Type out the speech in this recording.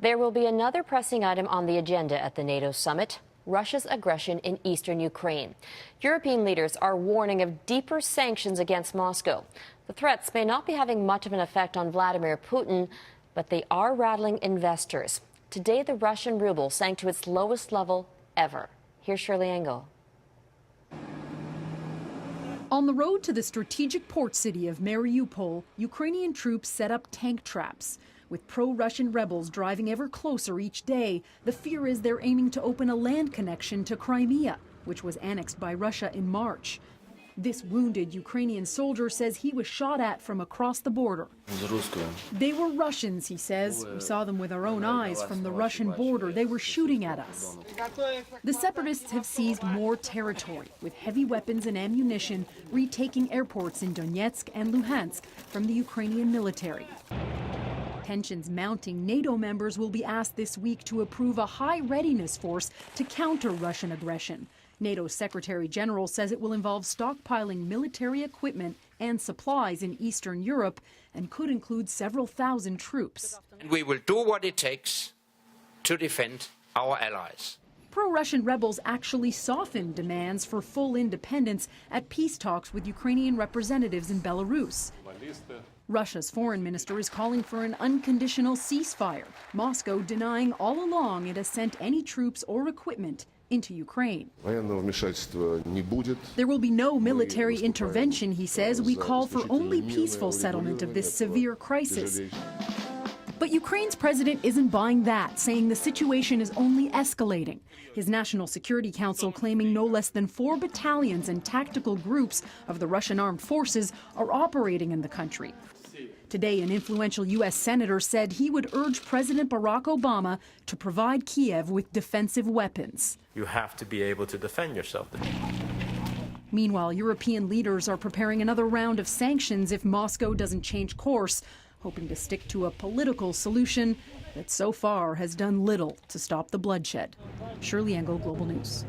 There will be another pressing item on the agenda at the NATO summit: Russia's aggression in eastern Ukraine. European leaders are warning of deeper sanctions against Moscow. The threats may not be having much of an effect on Vladimir Putin, but they are rattling investors. Today, the Russian ruble sank to its lowest level ever. Here's Shirley Engel. On the road to the strategic port city of Mariupol, Ukrainian troops set up tank traps. With pro-Russian rebels driving ever closer each day, the fear is they're aiming to open a land connection to Crimea, which was annexed by Russia in March. This wounded Ukrainian soldier says he was shot at from across the border. They were Russians, he says. We saw them with our own eyes from the Russian border. They were shooting at us. The separatists have seized more territory, with heavy weapons and ammunition retaking airports in Donetsk and Luhansk from the Ukrainian military. Tensions mounting, NATO members will be asked this week to approve a high readiness force to counter Russian aggression. NATO's Secretary General says it will involve stockpiling military equipment and supplies in Eastern Europe and could include several thousand troops. We will do what it takes to defend our allies. Pro-Russian rebels actually softened demands for full independence at peace talks with Ukrainian representatives in Belarus. Russia's foreign minister is calling for an unconditional ceasefire, Moscow denying all along it has sent any troops or equipment into Ukraine. There will be no military intervention, he says. We call for only peaceful settlement of this severe crisis. But Ukraine's president isn't buying that, saying the situation is only escalating. His National Security Council claiming no less than 4 battalions and tactical groups of the Russian armed forces are operating in the country. Today, an influential U.S. senator said he would urge President Barack Obama to provide Kiev with defensive weapons. You have to be able to defend yourself. Meanwhile, European leaders are preparing another round of sanctions if Moscow doesn't change course, hoping to stick to a political solution that so far has done little to stop the bloodshed. Shirley Engel, Global News.